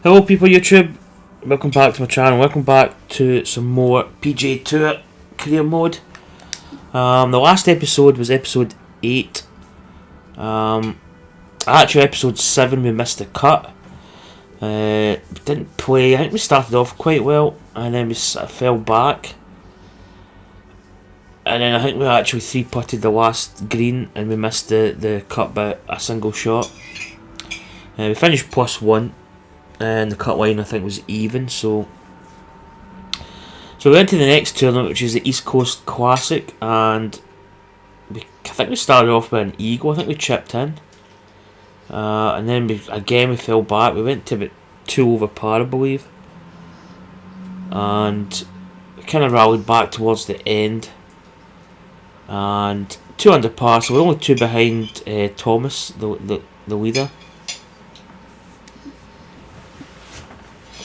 Hello people YouTube, welcome back to my channel, welcome back to some more PGA Tour career mode. The last episode was episode 8. Actually episode 7 we missed the cut. Didn't play, I think we started off quite well and then we sort of fell back. And then I think we actually 3-putted the last green and we missed the cut by a single shot. We finished +1. And the cut line I think was even, so we went to the next tournament, which is the East Coast Classic, and I think we started off with an eagle. I think we chipped in, and then we fell back. We went to about 2 over par, I believe, and we kind of rallied back towards the end, and 2 under par, so we're only 2 behind Thomas, the leader.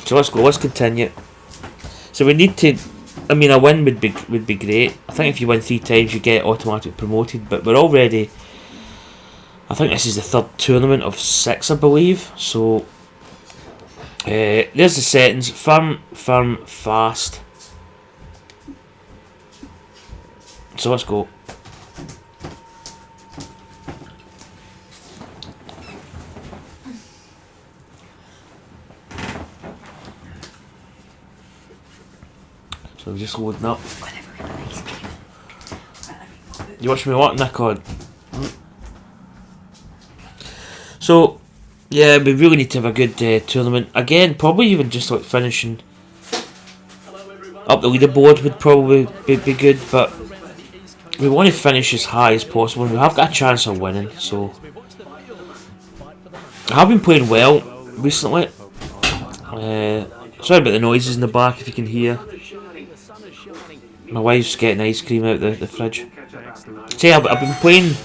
So let's go. Let's continue. So we need to. I mean, a win would be great. I think if you win 3 times, you get automatically promoted. But we're already. I think this is the 3rd tournament of 6, I believe. So there's the settings: firm, fast. So let's go. So we're just loading up. You watch me what, Nick? On. So, yeah, we really need to have a good tournament. Again, probably even just like finishing up the leaderboard would probably be good, but we want to finish as high as possible. We have got a chance of winning, so I have been playing well recently. Sorry about the noises in the back if you can hear. My wife's getting ice cream out the fridge. See, I've been playing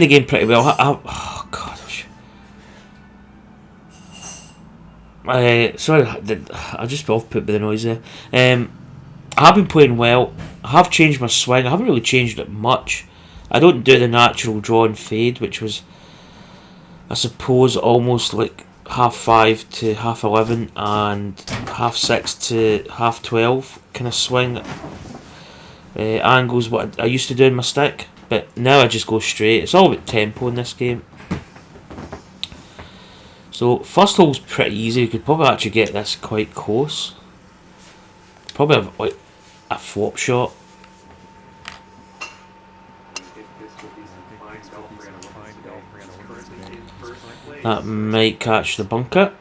the game pretty well. Oh gosh. Sorry, I just off put by the noise there. I have been playing well. I have changed my swing. I haven't really changed it much. I don't do the natural draw and fade, which was, I suppose, almost like 5:30 to 11:30 and 6:30 to 12:30 kind of swing. Angles what I used to do in my stick, but now I just go straight. It's all about tempo in this game. So first hole's pretty easy. You could probably actually get this quite close. Probably have like a flop shot. That might catch the bunker.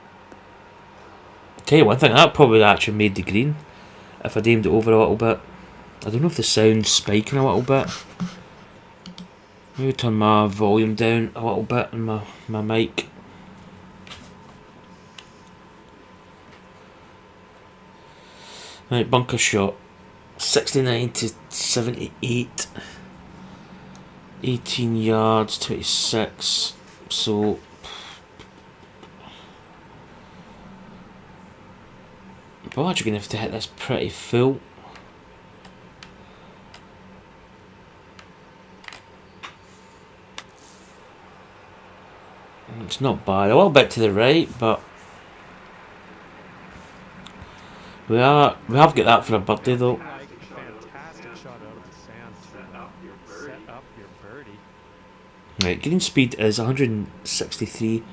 Tell you one thing, that probably actually made the green if I'd aimed it over a little bit. I don't know if the sound's spiking a little bit. Maybe turn my volume down a little bit on my mic. Right, bunker shot. 69 to 78. 18 yards, 26. So I'm actually going to have to hit this pretty full. It's not bad, a little bit to the right, but we have got that for a birdie though. Right, green speed is 163,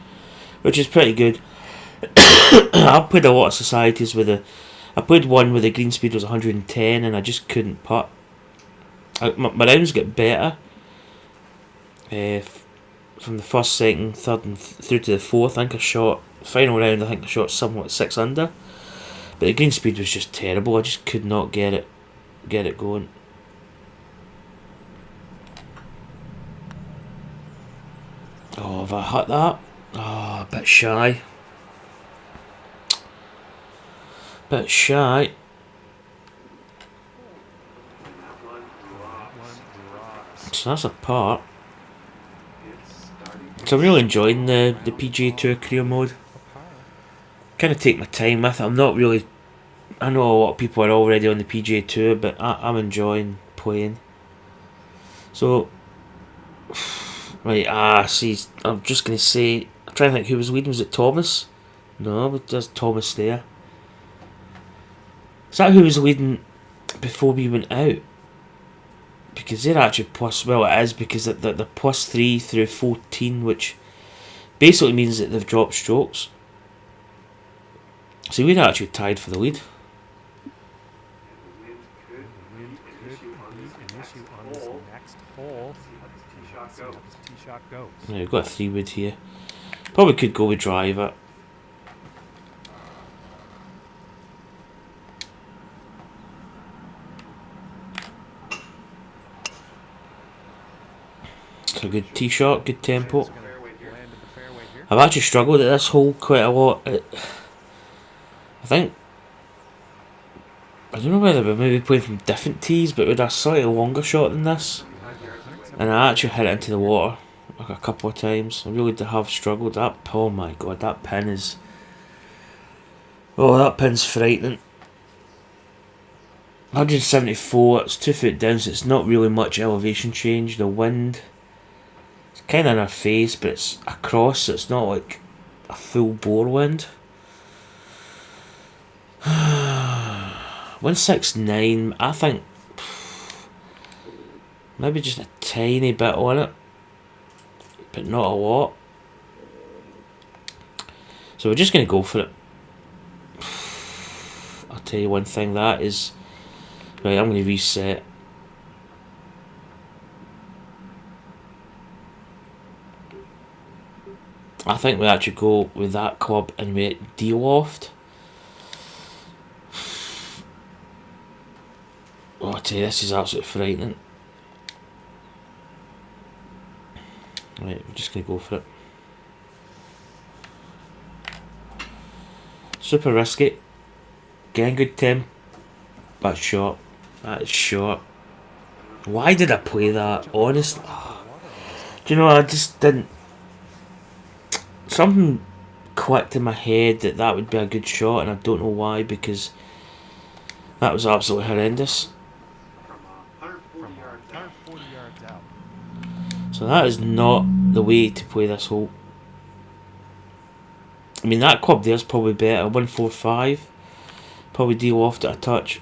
which is pretty good. I've played a lot of societies with I played one where the green speed was 110 and I just couldn't putt. My rounds get better. From the 1st, 2nd, 3rd and through to the 4th, I think I shot, final round I think I shot somewhat 6 under. But the green speed was just terrible, I just could not get it going. Oh, have I hit that? Oh, a bit shy. So that's a part. So I'm really enjoying the PGA Tour career mode. Kind of take my time with it. I'm not really. I know a lot of people are already on the PGA Tour, but I'm enjoying playing. So, right, see, I'm just going to say, I'm trying to think who was leading. Was it Thomas? No, but there's Thomas there. Is that who was leading before we went out? Because they're actually plus, well it is, because they're plus 3 through 14, which basically means that they've dropped strokes. So we're actually tied for the lead. Yeah, we've got a 3-wood here. Probably could go with driver. It's a good tee shot, good tempo. I've actually struggled at this hole quite a lot. I think, I don't know whether we're maybe playing from different tees, but with a slightly longer shot than this. And I actually hit it into the water like a couple of times. I really have struggled. That, oh my god, that pin is... Oh, that pin's frightening. 174, it's 2 foot down, so it's not really much elevation change. The wind, it's kind of in our face, but it's across, so it's not like a full bore wind. 169, I think maybe just a tiny bit on it, but not a lot. So we're just going to go for it. I'll tell you one thing, that is... Right, I'm going to reset. I think we actually go with that club and we de-loft. Oh, I tell you, this is absolutely frightening. Right, we're just going to go for it. Super risky. Getting good temp. That's short. That is short. Why did I play that? Honestly. Do you know, I just didn't... Something clicked in my head that that would be a good shot, and I don't know why, because that was absolutely horrendous. So that is not the way to play this hole. I mean, that club there's probably better. 145. Probably de-loft it a touch.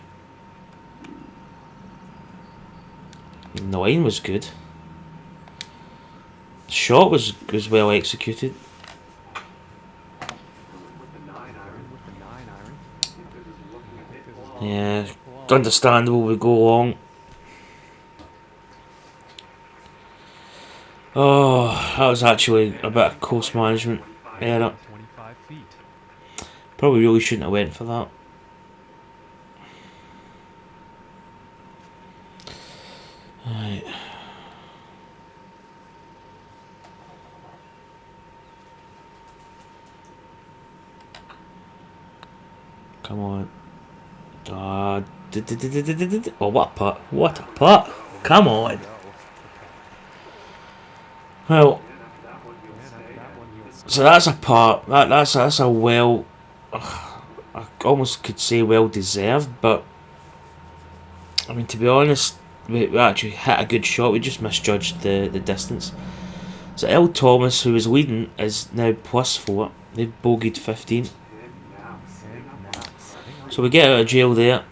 The line was good. The shot was well executed. Yeah, understandable, we go long. Oh, that was actually a bit of course management error. Probably really shouldn't have went for that. Right. Come on. Oh, what a putt. What a putt. Come on. Well, so that's a putt. That's a well... I almost could say well deserved, but I mean, to be honest, we actually hit a good shot. We just misjudged the distance. So L. Thomas, who was leading, is now plus 4. They've bogeyed 15. So we get out of jail there.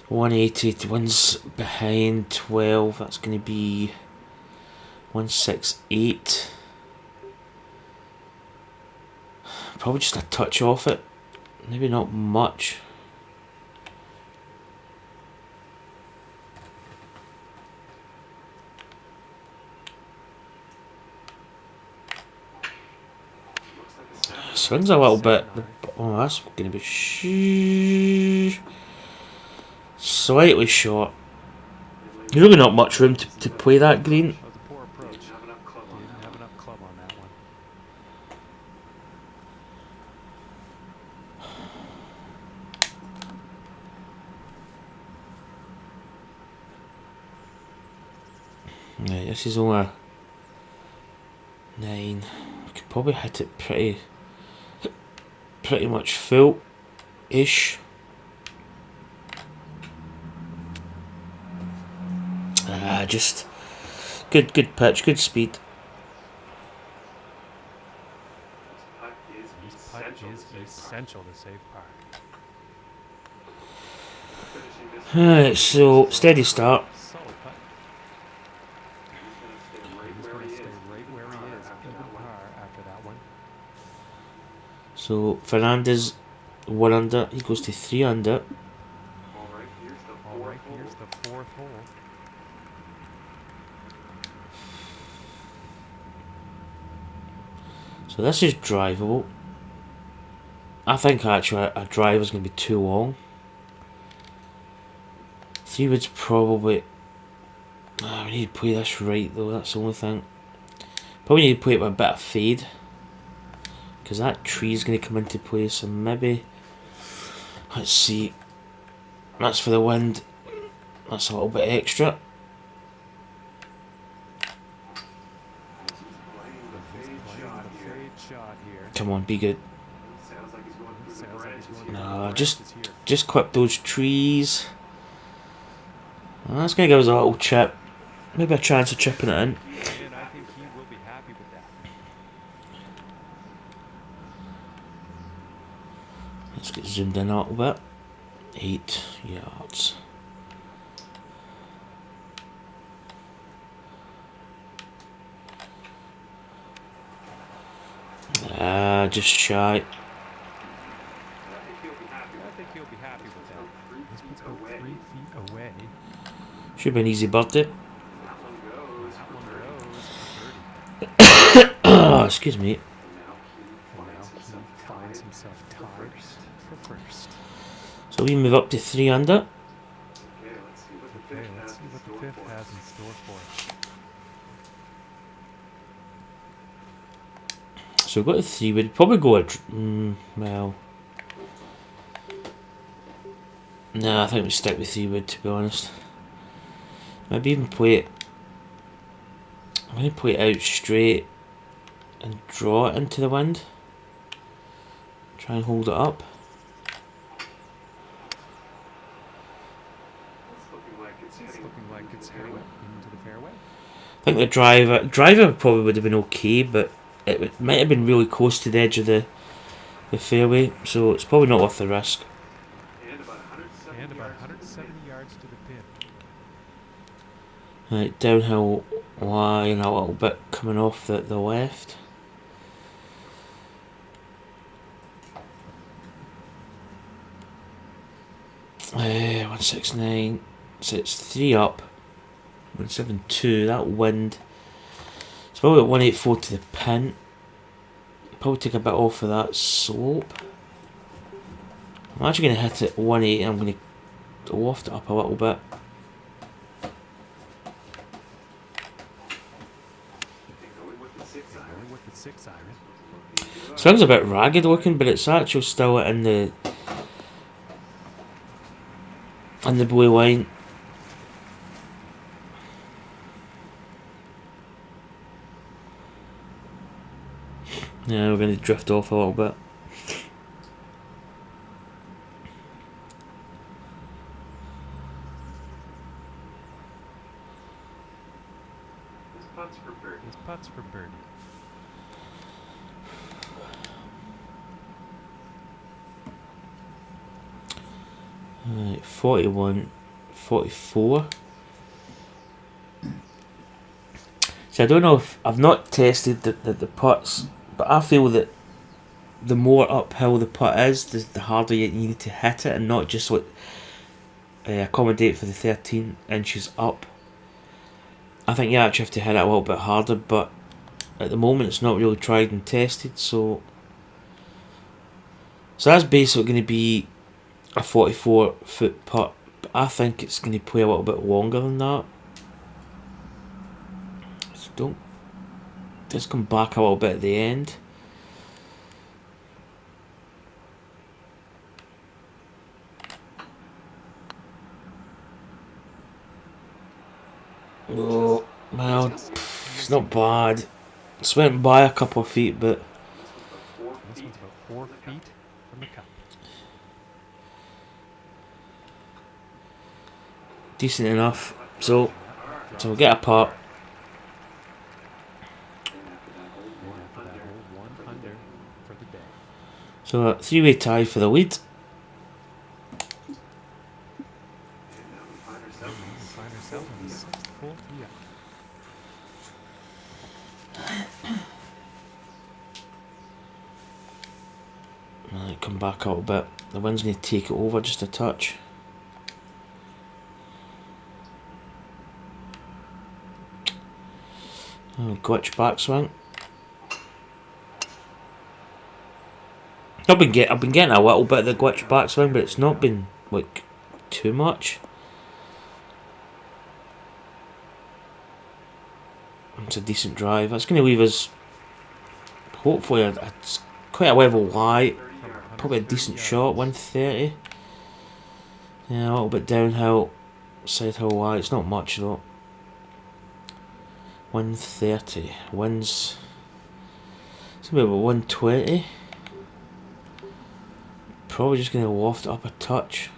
$180, one's behind 12. That's going to be 168. Probably just a touch off it. Maybe not much. Swings a little bit. Oh, that's going to be slightly short. There's really not much room to play that green. Right, this is only 9. I could probably hit it pretty much full-ish. Just good pitch, good speed. This putt is essential to save par. Alright, so steady start. Solid putt. He's going to stay right where he is, even par after that one. So Fernandez 1 under, he goes to 3 under. All right, here's the fourth hole. So this is drivable. I think actually a drive is going to be too long. 3 wood's probably... we need to play this right though, that's the only thing. Probably need to play it with a bit of fade, because that tree is going to come into play, so maybe... Let's see. That's for the wind. That's a little bit extra. Come on, be good. No, just clip those trees. That's going to give us a little chip. Maybe a chance of chipping it in. And I think he will be happy with that. Let's get zoomed in a little bit. 8 yards. Just shy. I think he'll be happy with that. This puts about 3 feet away. Should be an easy birdie. That one goes for birdie. Oh, excuse me. And now he finds himself tied for first. So we move up to 3 under. Okay, let's see what the fifth has in store for us. So we've got a 3 wood. Probably go a... well... Nah, I think we stick with 3 wood, to be honest. Maybe even play it... I'm going to play it out straight and draw it into the wind. Try and hold it up. It's looking like it's heading into the fairway. I think the driver probably would have been okay, but it might have been really close to the edge of the fairway, so it's probably not worth the risk. And about 170 yards to the pin. Right, downhill line a little bit coming off the left. Uh, 169. So it's 3 up. 172. That wind. It's probably at 184 to the pin. Probably take a bit off of that slope. I'm actually going to hit it 180. I'm going to loft it up a little bit. Sounds a bit ragged looking, but it's actually still in the blue line. Yeah, we're going to drift off a little bit. His putts for birdie. Right, 41, 44. So I don't know if I've not tested the putts, but I feel that the more uphill the putt is, the harder you need to hit it, and not just like accommodate for the 13 inches up. I think you actually have to hit it a little bit harder, but at the moment it's not really tried and tested, so that's basically going to be a 44-foot putt, but I think it's going to play a little bit longer than that. So don't just come back a little bit at the end. Oh, well, it's not bad. It's went by a couple of feet, but This one's about 4 feet from the cup. decent enough. So we'll get a putt. So a three-way tie for the lead. And now we find ourselves on the 6th hole tee up. Right, come back a little bit. The wind's going to take it over just a touch. Oh, glitch backswing. I've been getting a little bit of the glitch backswing, but it's not been like too much. It's a decent drive. That's going to leave us hopefully it's quite a level lie. Probably a decent shot, 130. Yeah, a little bit downhill, side hill lie. It's not much though. 130. Winds. It's going to be about 120. Probably just going to loft it up a touch.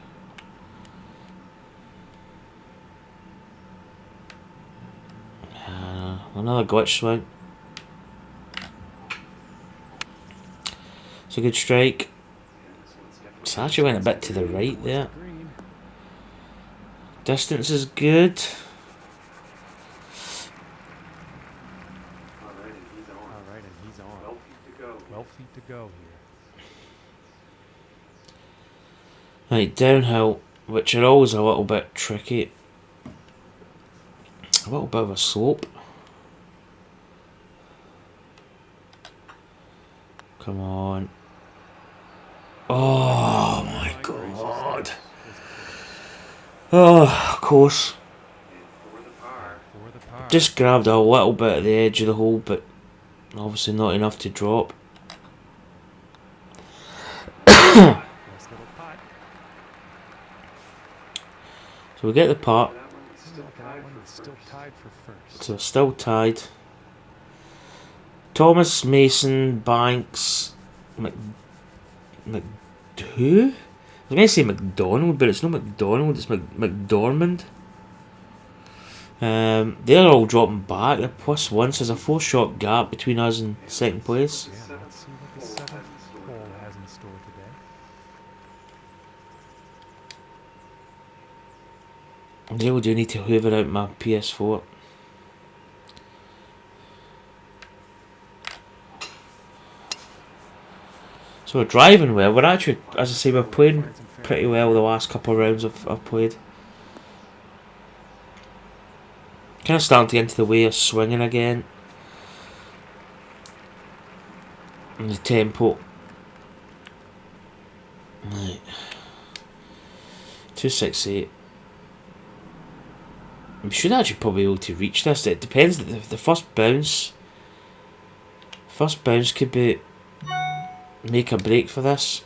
Another glitch swing. It's a good strike. It's actually went a bit to the right there. Distance is good. Alright, and he's on. 12 feet to go here. Right, downhill, which are always a little bit tricky. A little bit of a slope. Come on. Oh my god. Oh, of course. Just grabbed a little bit at the edge of the hole, but obviously not enough to drop. So we get the putt. So still tied. Thomas, Mason, Banks, who? I was going to say McDonald, but it's not McDonald, it's McDormand. They're all dropping back. They're +1, so there's a 4-shot gap between us and second place. Yeah, let's see what the 7th hole has in store today. I really do need to hoover out my PS4. So we're driving well. We're actually, as I say, we're playing pretty well the last couple of rounds I've played. Kind of starting to get into the way of swinging again. And the tempo. Right. 268. We should actually probably be able to reach this. It depends. The first bounce could be make a break for this.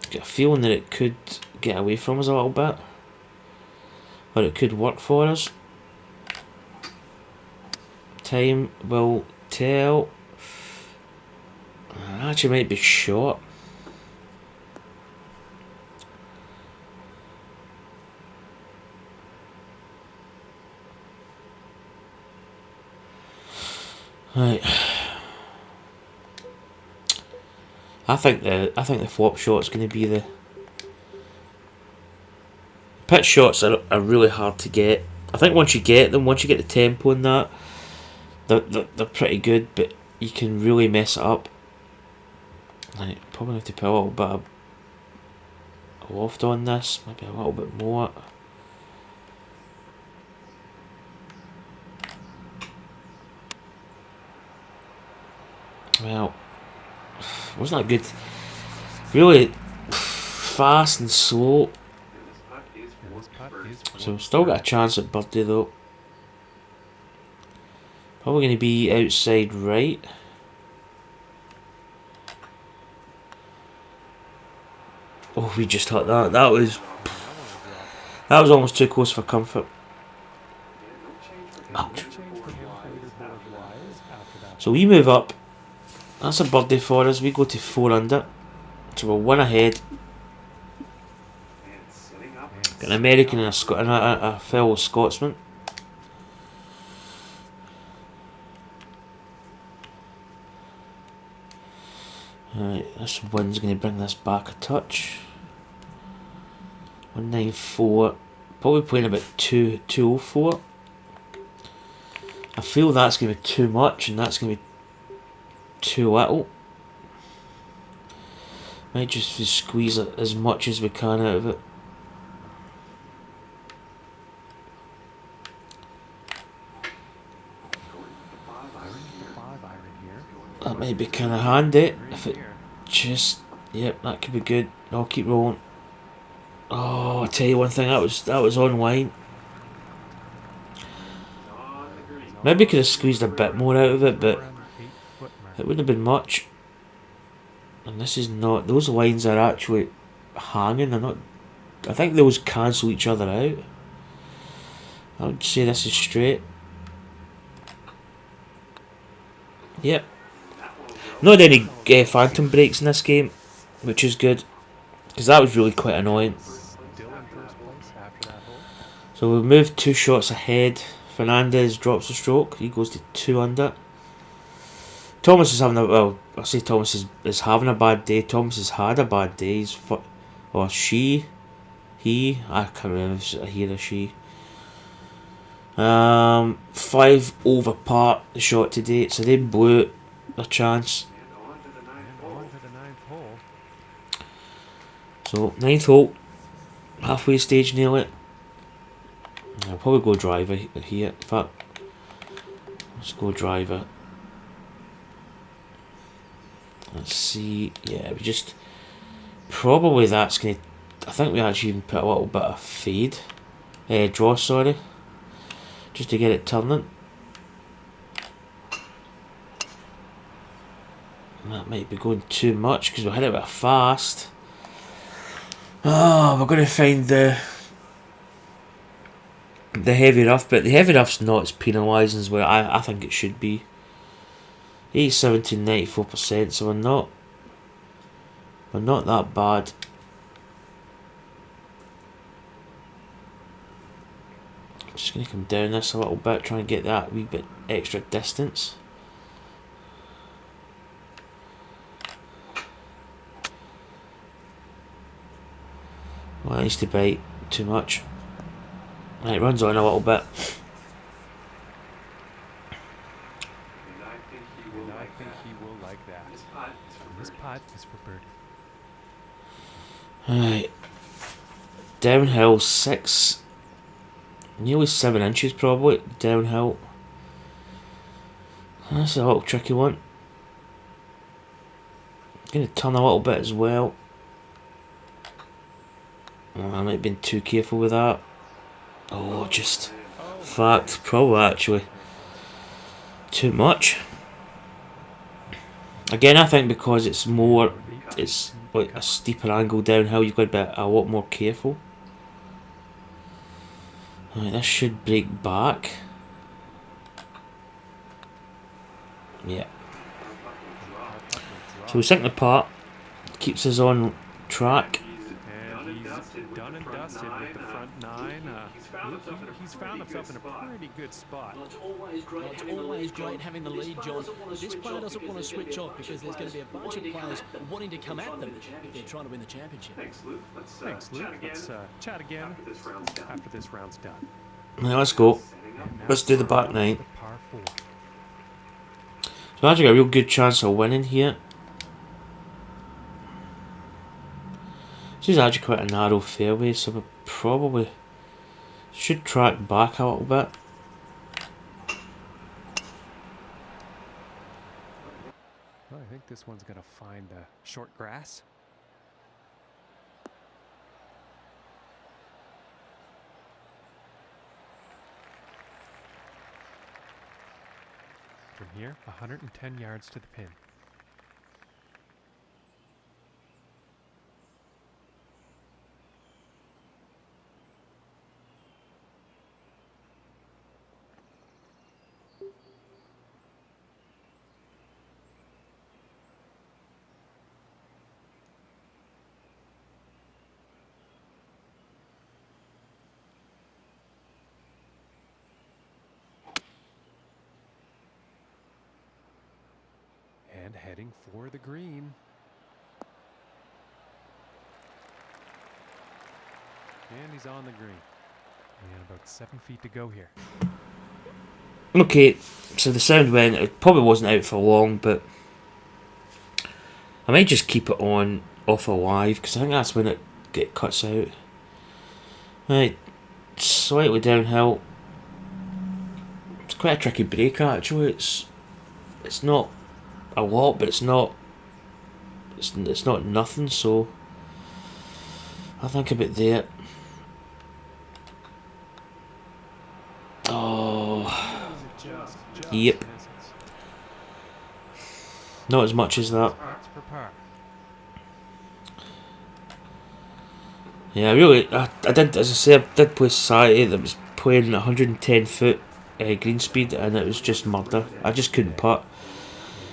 Get a feeling that it could get away from us a little bit, or it could work for us. Time will tell. Actually might be short. Right. I think the flop shot's going to be the pitch shots are really hard to get. I think once you get them, once you get the tempo and that, they're pretty good, but you can really mess it up. Right, probably have to put a little bit of loft on this, maybe a little bit more. Well, wasn't that good? Really fast and slow. So we've still got a chance at birdie though. Probably going to be outside right. Oh, we just hit that. That was almost too close for comfort. Ouch. So we move up. That's a birdie for us. We go to 4 under. So we're 1 ahead. Got an American and a fellow Scotsman. Alright, this wind's going to bring this back a touch. 194. Probably playing about 204. I feel that's going to be too much and that's going to be too little. Might just squeeze it as much as we can out of it. That might be kind of handy if it just, yep, that could be good. I'll keep rolling. Oh, I tell you one thing, that was on line. Maybe could have squeezed a bit more out of it, but it wouldn't have been much. And this is not, those lines are actually hanging, they're not, I think those cancel each other out. I would say this is straight. Yep. Not any phantom breaks in this game, which is good, because that was really quite annoying. So we've moved 2 shots ahead. Fernandez drops a stroke, he goes to 2 under. Thomas is having a, well, I say Thomas is having a bad day. Thomas has had a bad day. He's or she, he, I can't remember if it's a he or she. 5 over par the shot to date, so they blew their chance. So 9th hole, halfway stage, nail it. I'll probably go driver here. In fact, let's go driver. Let's see. Yeah, we just probably that's gonna. I think we actually even put a little bit of fade, draw. Sorry, just to get it turning. And that might be going too much because we hit it a bit fast. Oh, we're going to find the heavy rough, but the heavy rough's not as penalising as well I think it should be. 870, 94%, so we're not that bad. I'm just going to come down this a little bit, try and get that wee bit extra distance. Well, that needs to bite too much. Right, it runs on a little bit. I think he will like that. This putt is for birdie. Right. Downhill 6. Nearly 7 inches probably. Downhill. That's a little tricky one. Going to turn a little bit as well. Oh, I might have been too careful with that. Oh, just fact, probably actually too much. Again, I think because it's like a steeper angle downhill, you've got to be a lot more careful. Right, this should break back. Yeah. So we sink the part, keeps us on track. And he's done and dusted with the front 9. He's found himself in a pretty good spot. Well, it's always great having the lead, John. But this player doesn't want to switch off because there's going to be a bunch of players wanting to come at them if they're trying to win the championship. Thanks, Luke. Let's chat again after this round's done. Now let's go. Let's do the back 9. Par 4. So I actually got a real good chance of winning here. This is actually quite a narrow fairway, so we probably should track back a little bit. Well, I think this one's going to find the short grass. From here, 110 yards to the pin. And heading for the green. And he's on the green. And about 7 feet to go here. Okay, so the sound went. It probably wasn't out for long, but I might just keep it on off of live because I think that's when it cuts out. Right, slightly downhill. It's quite a tricky break actually. It's not a lot, but it's not nothing. So I think about there. Oh, yep. Not as much as that. That's for par. Yeah, really, I did, as I say, I did play Society that was playing 110 foot green speed, and it was just murder. I just couldn't putt.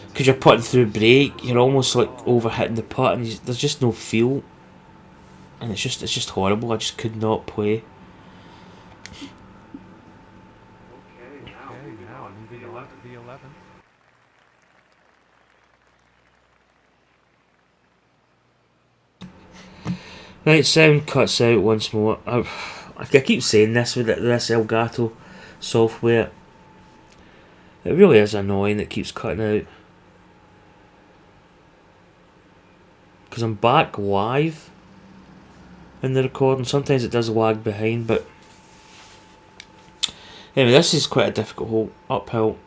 Because you're putting through break, you're almost like over hitting the putt, and there's just no feel. And it's just horrible. I just could not play. Okay, now moving on to the 11th. Right, sound cuts out once more. I keep saying this with this Elgato software. It really is annoying. It keeps cutting out. Because I'm back live in the recording. Sometimes it does lag behind, but anyway, this is quite a difficult hole. Uphill.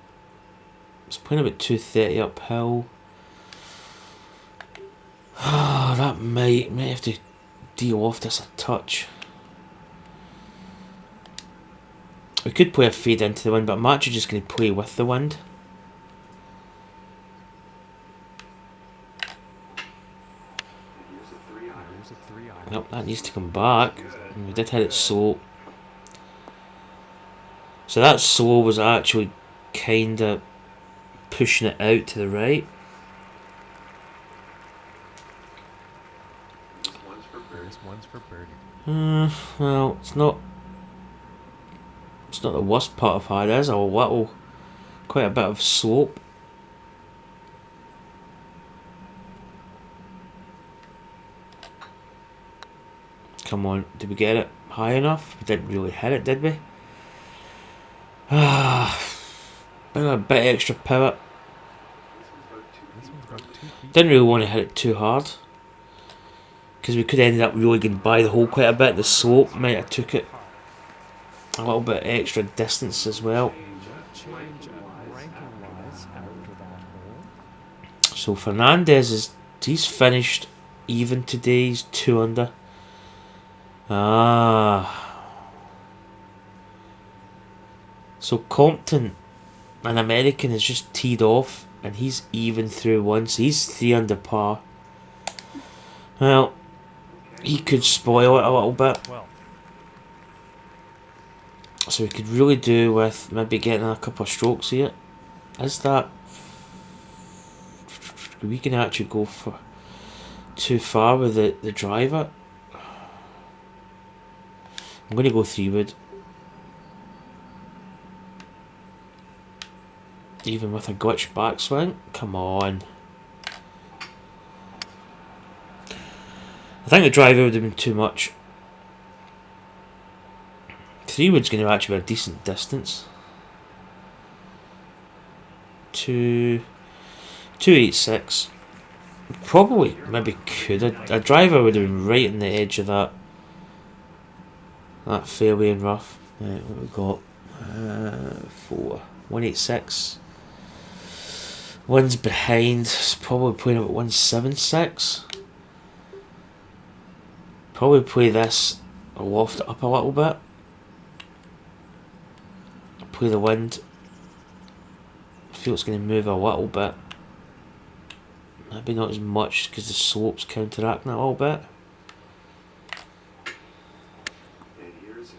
It's playing about 230 uphill. That might have to deal off this a touch. We could play a fade into the wind, but I'm actually just going to play with the wind. Nope, that needs to come back. And we did hit it slow. So that slow was actually kind of pushing it out to the right. This one's for birdie. Well, it's not the worst part I've had. There's a little, quite a bit of slope. Come on, did we get it high enough? We didn't really hit it, did we? Bring a bit extra power. This one's about 2 feet. Didn't really want to hit it too hard, because we could have ended up really going by the hole quite a bit. The slope might have took it a little bit extra distance as well. Change ranking-wise after that hole. So Fernandez he's finished even today. He's 2 under. So Compton, an American, has just teed off, and he's even through one, so he's 3 under par. Well, he could spoil it a little bit. Well, So we could really do with maybe getting a couple of strokes here. Is that... We can actually go for too far with the driver. I'm going to go 3-wood. Even with a glitch backswing. Come on. I think the driver would have been too much. 3-wood's going to actually be a decent distance. 286. Probably, maybe could. A driver would have been right on the edge of that fairway and rough. Right, what we got? 4. 186. One's behind. It's probably playing about 176. Probably play this. I'll loft it up a little bit. Play the wind. I feel it's going to move a little bit. Maybe not as much because the slope's counteracting it a little bit. and here's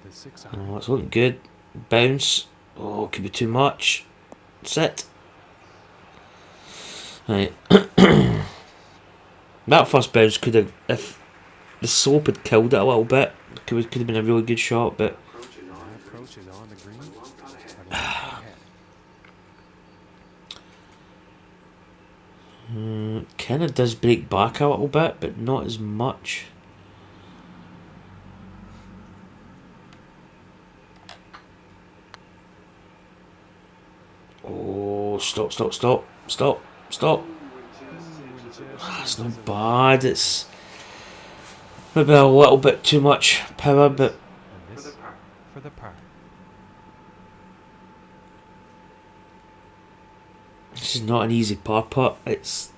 the 6 Oh, it's looking good. Bounce. Oh, could be too much. Sit. Right. That first bounce could have, if the slope had killed it a little bit, could have been a really good shot, but approach is on the green. kind of does break back a little bit, but not as much. Oh, stop, stop, stop, stop, stop. That's not bad. It's maybe a little bit too much power, but And this for the par. this is not an easy par putt. It's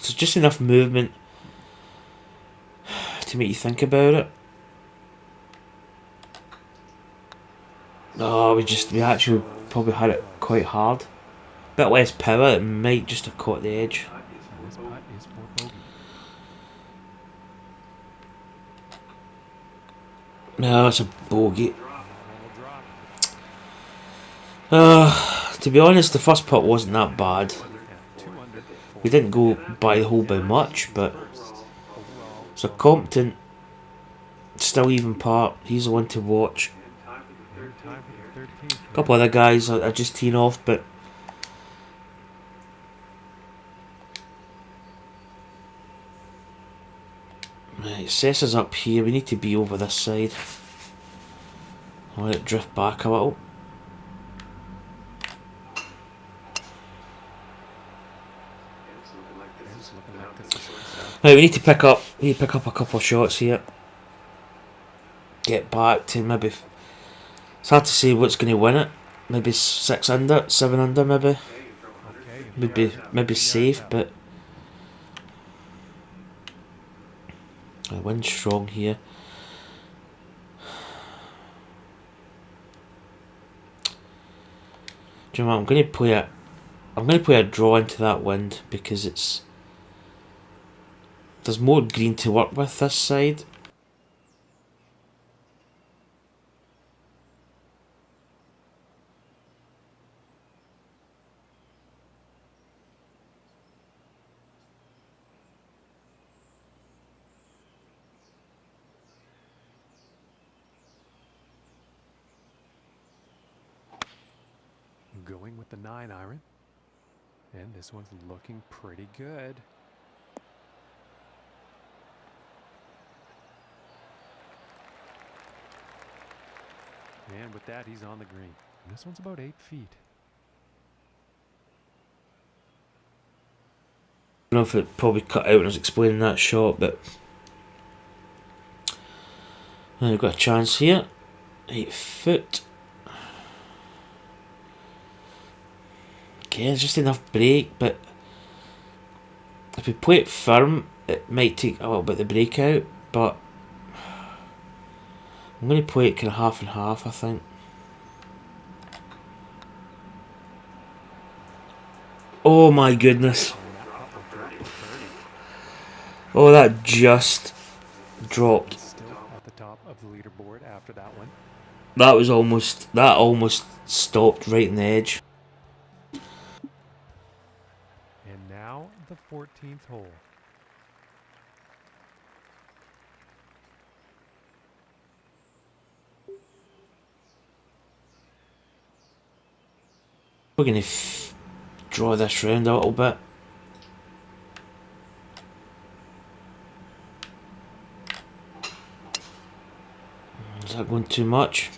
just enough movement to make you think about it. Oh, we actually probably had it quite hard. Bit less power, it might just have caught the edge. And this putt is for bogey. No, it's a bogey. Will drop. To be honest, the first putt wasn't that bad. And 2 under. We didn't go by the hole by much, but First overall. so competent, still even par. He's the one to watch. Third time for the 13th. A couple other guys are just teeing off, but right, Sess is up here. We need to be over this side. I'll let it drift back a little. It's looking like this is Right, we need to pick up. We need to pick up a couple of shots here. Get back to maybe. It's hard to say what's going to win it. Maybe 6 under, 7 under, maybe. okay. Maybe safe, but I win strong here. Do you know what? I'm going to play a draw into that wind because there's more green to work with this side. Going with the 9-iron. And this one's looking pretty good. And with that, he's on the green. And this one's about 8 feet. I don't know if it probably cut out when I was explaining that shot, but we've got a chance here. 8 foot. Okay, it's just enough break, but if we play it firm, it might take a little bit of break out, but I'm going to play it kind of half and half, I think. Oh my goodness. Oh, that just dropped. Still at the top of the leaderboard after that one. That almost stopped right in the edge. And now the 14th hole. We're going to draw this round a little bit. Is that going too much?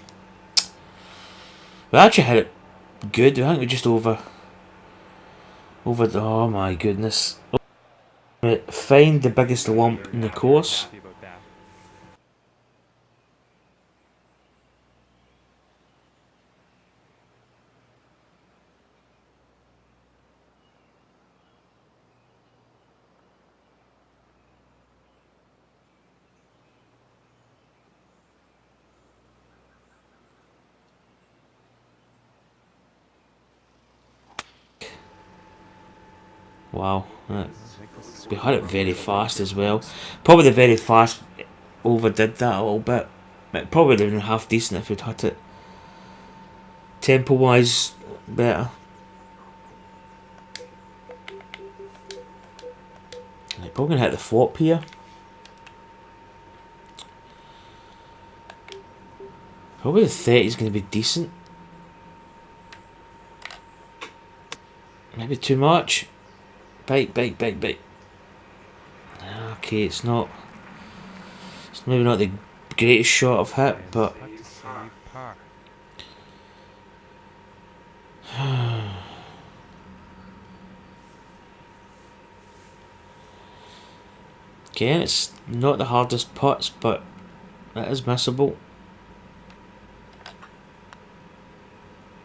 We actually hit it good. I think we just over the. Oh my goodness! Find the biggest lump in the course. Happy about that. Wow, we had it very fast as well. Probably the very fast overdid that a little bit. It probably would have been half decent if we'd had it tempo wise better. Right, probably gonna hit the flop here. Probably the 30 is gonna be decent. Maybe too much. Bite. Okay, it's maybe not the greatest shot I've hit, but Putt to save par. Again, it's not the hardest putts, but it is missable.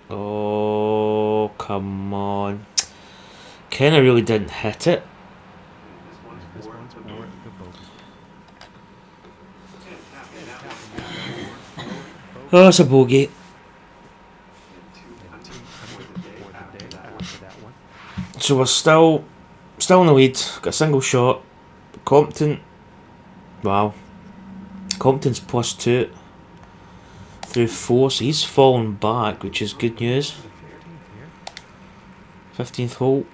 Oh, come on. Kinda really didn't hit it. This one's for the bogey. Oh, it's a bogey. And two under for the day after that one. So we're still in the lead. Got a single shot. Compton. Wow. Compton's +2 through 4, so he's fallen back, which is good news. 15th hole.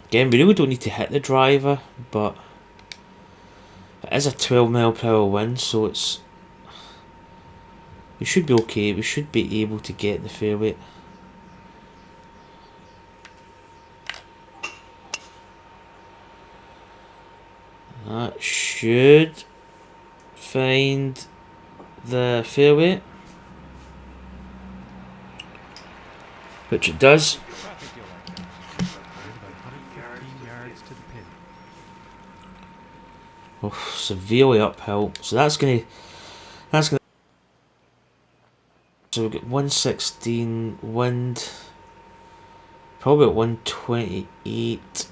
Again, we really don't need to hit the driver, but it is a 12 mph wind, so it's... we should be okay. We should be able to get the fairway. That should find the fairway, which it does. I think you'll like it. About 115 yards to the pin. Oh, severely uphill. So that's gonna. So we've got 116 wind. Probably at 128.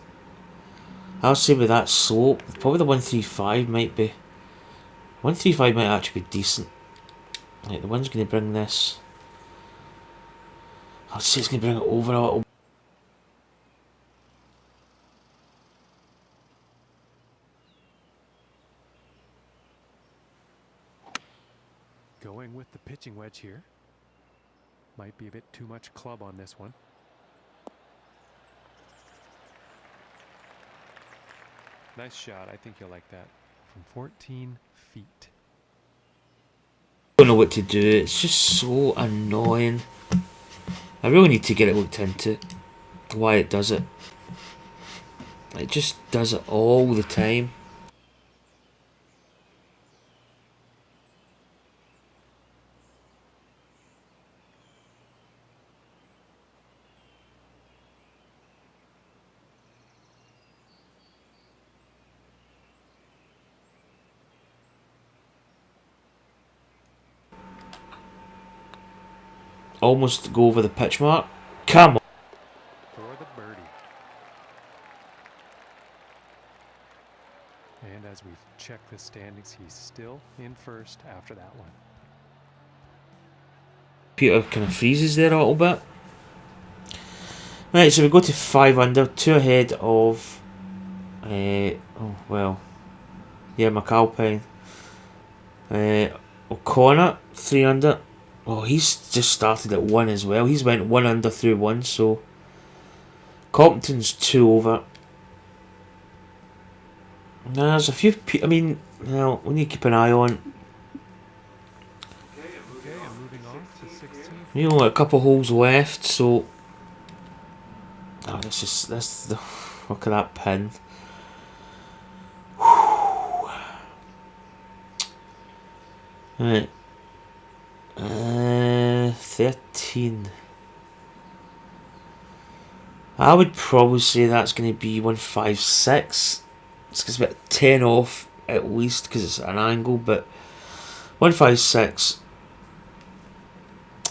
I'll say with that slope, probably the 135 might be. 135 might actually be decent. Like, the wind's going to bring this. I'd say it's going to bring it over a little. Going with the pitching wedge here. Might be a bit too much club on this one. Nice shot. I think you'll like that. From 14 feet. I don't know what to do. It's just so annoying. I really need to get it looked into. Why it does it. It just does it all the time. Almost go over the pitch mark. Come on. For the birdie. And as we check the standings, he's still in first after that one. Peter kind of freezes there a little bit. Right, so we go to 5 under, 2 ahead of McAlpine. O'Connor, 3 under. Oh, he's just started at 1 as well. He's went 1 under through 1, so Compton's 2 over. Now, there's a few I mean, well, we need to keep an eye on. Okay, I'm moving on to 16. You know, a couple holes left, so... Oh, this the... Look at that pin. Right. 13. I would probably say that's going to be 156. It's about 10 off at least because it's an angle, but 156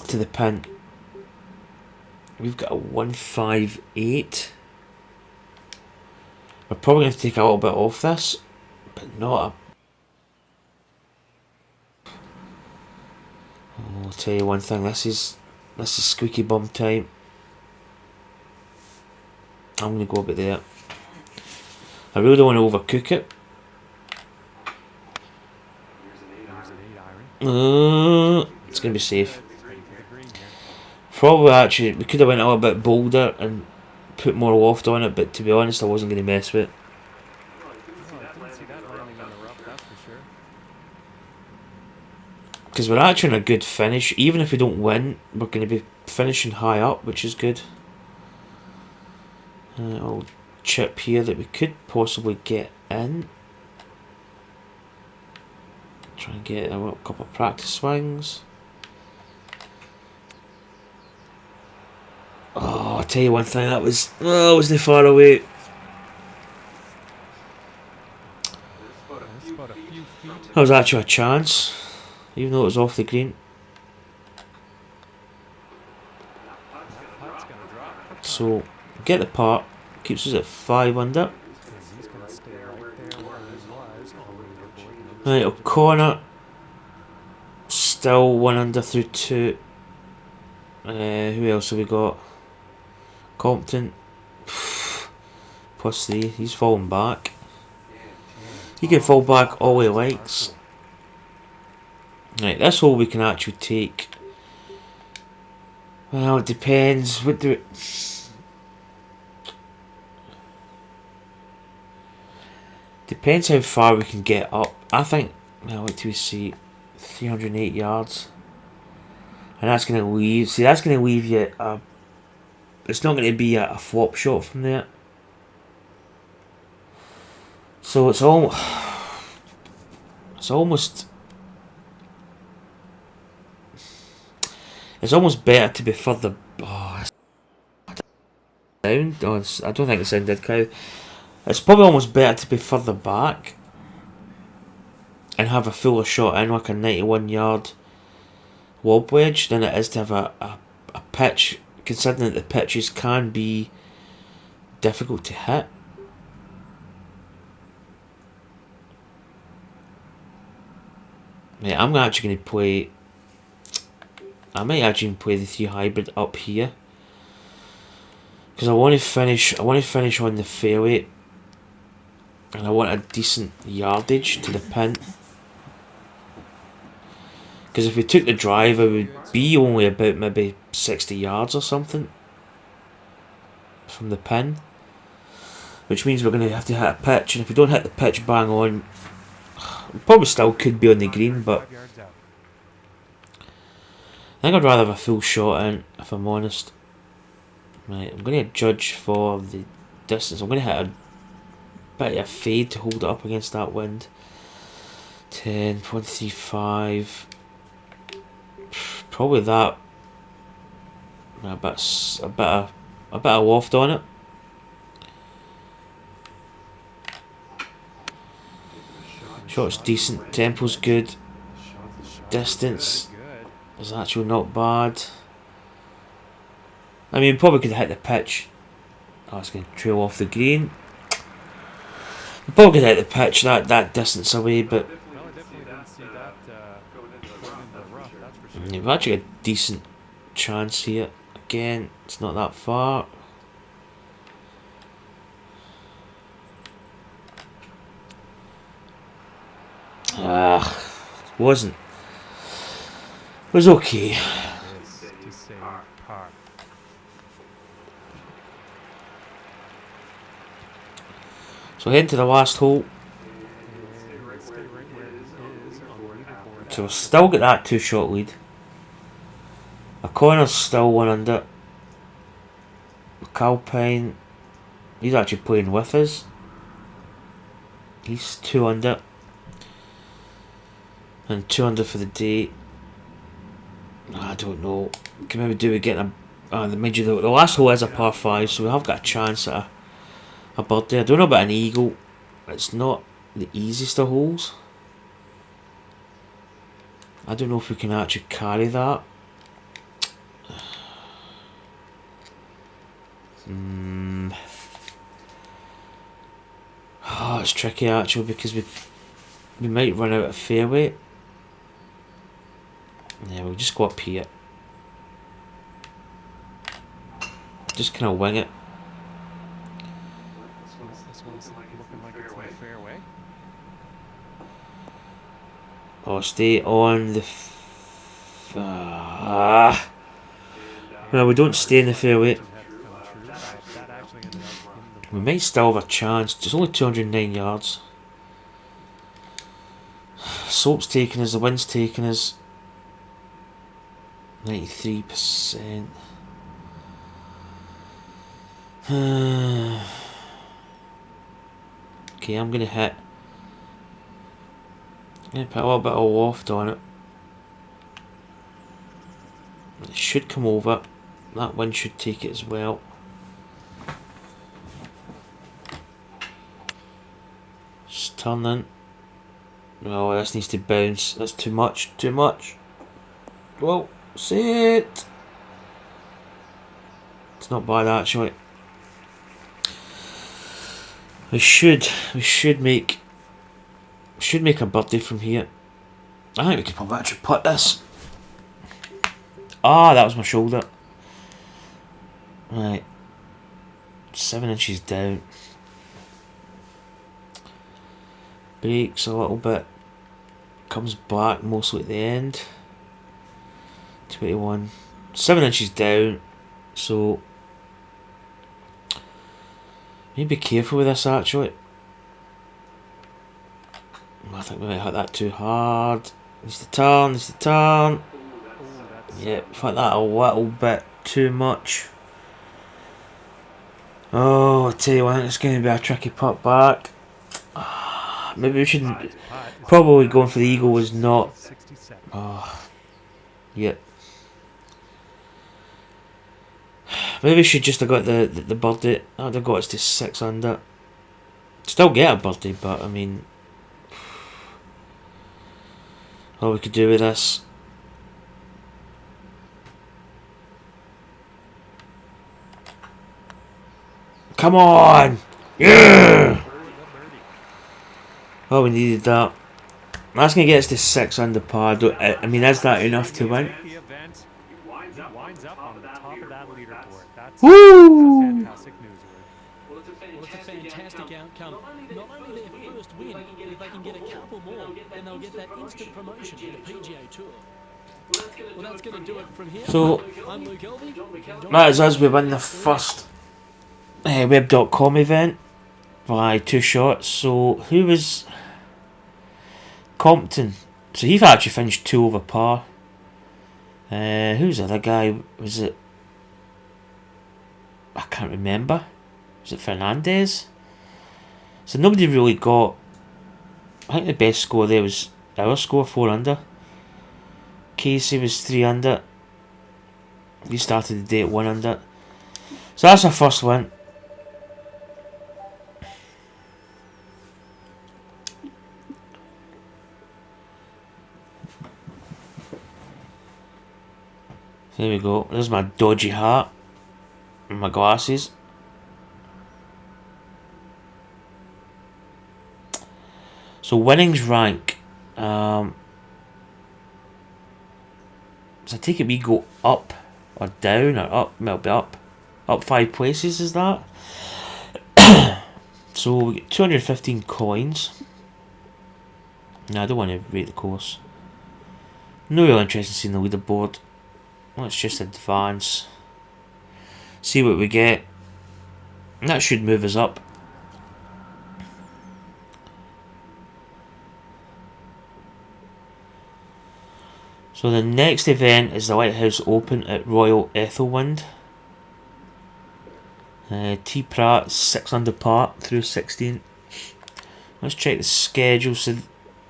to the pin. We've got a 158. We're probably going to take a little bit off this, but not a... I'll tell you one thing, this is squeaky bum time. I'm going to go about there. I really don't want to overcook it. It's going to be safe. Probably actually, we could have went a little bit bolder and put more loft on it, but to be honest, I wasn't going to mess with it. Because we're actually in a good finish. Even if we don't win, we're going to be finishing high up, which is good. A little chip here that we could possibly get in. Try and get a couple of practice swings. Oh, tell you one thing, that was, oh, wasn't far away. That's about a few feet. That was actually a chance, even though it was off the green. That putt's gonna drop. So, get the part, keeps us at 5 under. He's gonna stay right there where he was on the leaderboard. Right, O'Connor, still 1 under through 2. Who else have we got? Compton, +3, he's falling back. He can fall back all he likes. Right, this hole we can actually take. Well, it depends. What do it? Depends how far we can get up. I think. Well, what do we see? 308 yards, and that's going to leave. See, that's going to leave you. It's not going to be a flop shot from there. So it's all. It's almost. It's almost better to be further. Oh, down. Oh, I don't think it sounded cow. It's probably almost better to be further back and have a fuller shot in, like a 91-yard lob wedge, than it is to have a pitch, considering that the pitches can be difficult to hit. Yeah, I'm actually going to play. I might actually play the 3 hybrid up here because I want to finish. I want to finish on the fairway, and I want a decent yardage to the pin. Because if we took the drive, it would be only about maybe 60 yards or something from the pin, which means we're going to have to hit a pitch, and if we don't hit the pitch bang on, we probably still could be on the green, but 5 yards out. I think I'd rather have a full shot in, if I'm honest. Right, I'm going to judge for the distance. I'm going to hit a bit of a fade to hold it up against that wind. 10, 0.35. Probably that. A bit of waft on it. Shot's decent, tempo's good, distance is actually not bad. I mean, probably could hit the pitch. Oh, it's going to trail off the green. Probably could hit the pitch that distance away, but Well, I definitely didn't see that going into the rough, that's for sure. you've actually got a decent chance here. Again, it's not that far. Wasn't. It was okay. This to save par. So heading to the last hole. And stay right where it is on the leaderboard. So we've still got that 2-shot lead. O'Connor's still 1 under. Calpine, he's actually playing with us. He's 2 under. And 2 under for the day. I don't know. Can maybe do we get the last hole is a par 5, so we have got a chance at a birdie. I don't know about an eagle. It's not the easiest of holes. I don't know if we can actually carry that. Oh, it's tricky actually because we might run out of fairway. Yeah, we'll just go up here. Just kind of wing it. This one's looking like it's in the fairway. Oh, stay on the. No, we don't stay in the fairway. That actually ended up in the We might still have a chance. It's only 209 yards. Soap's taking us, the wind's taking us. 93%. Okay, I'm gonna hit. I'm gonna put a little bit of waft on it. It should come over. That wind should take it as well. Turn in. Oh, this needs to bounce. That's too much. Too much. Well, see it. It's not bad actually. We should make a birdie from here. I think we could probably actually putt this. Ah, that was my shoulder. Right. 7 inches down. Breaks a little bit. Comes back mostly at the end. 21. 7 inches down. So maybe be careful with this actually. I think we might hit that too hard. Needs to turn, needs to turn. Yep, I think that a little bit too much. Oh, I tell you what, I think it's going to be a tricky putt back. Maybe we shouldn't. Probably going for the eagle was not. Yep. Maybe we should just have got the birdie. I would have got us to 6 under. Still get a birdie, but I mean, all we could do with this. Come on! Yeah! Oh, we needed that. That's going to get us to 6 under par. I mean, is that enough to win? Woo! Well, it's a fantastic outcome. Not only their first win, if they can get a couple more, then they'll get that instant promotion to the PGA Tour. Well, that's going to do it from here. So, I'm Luke Elvey. that is us. We win the first web.com event by 2 shots. So, who was Compton? So, he actually finished 2 over par. Who's the other guy? Was it? I can't remember. Was it Fernandez? So nobody really got. I think the best score there was our score, 4 under. Casey was 3 under. He started the day at 1 under. So that's our first win. There we go. There's my dodgy hat. And my glasses. So winnings rank. So I take it we go up or down or up. It'll be up. Up 5 places, is that? So we get 215 coins. No, I don't want to rate the course. No real interest in seeing the leaderboard. Let's just advance. See what we get. And that should move us up. So the next event is the Lighthouse Open at Royal Ethelwynd. T Pratt 6 under par through 16. Let's check the schedule. So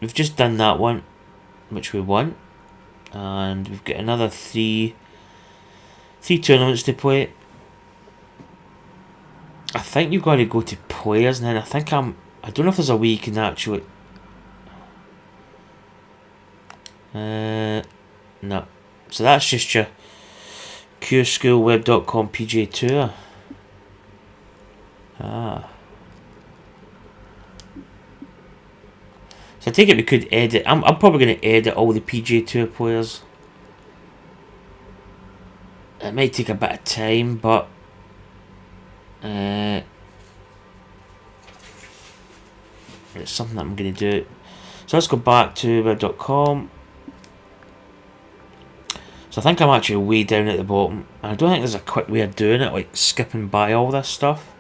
we've just done that one, which we won, and we've got another three tournaments to play. I think you've got to go to players, and then I don't know if there's a way you can actually. No. So that's just your QSchoolWeb.com PGA Tour. So I take it we could edit. I'm probably going to edit all the PGA Tour players. It might take a bit of time, but it's something that I'm going to do. So let's go back to web.com. So I think I'm actually way down at the bottom. I don't think there's a quick way of doing it, like skipping by all this stuff.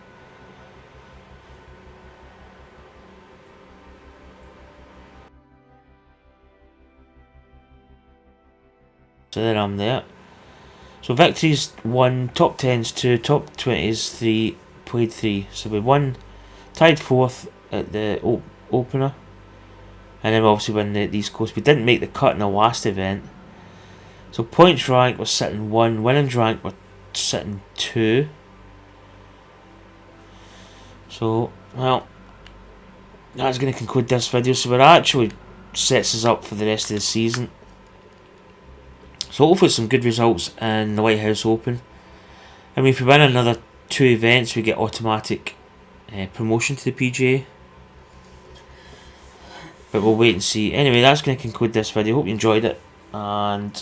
So there I'm there. So victories 1, top 10s 2, top 20s 3, played 3. So we won, tied 4th at the opener. And then we obviously win these courses. We didn't make the cut in the last event. So points rank was sitting 1, winnings rank were sitting 2. So, well, that's going to conclude this video. So it actually sets us up for the rest of the season. So hopefully some good results in the Lighthouse Open. I mean, if we win another 2 events, we get automatic promotion to the PGA. But we'll wait and see. Anyway, that's going to conclude this video. Hope you enjoyed it. And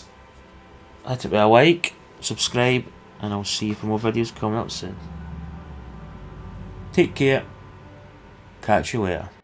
hit it with a like, subscribe, and I'll see you for more videos coming up soon. Take care. Catch you later.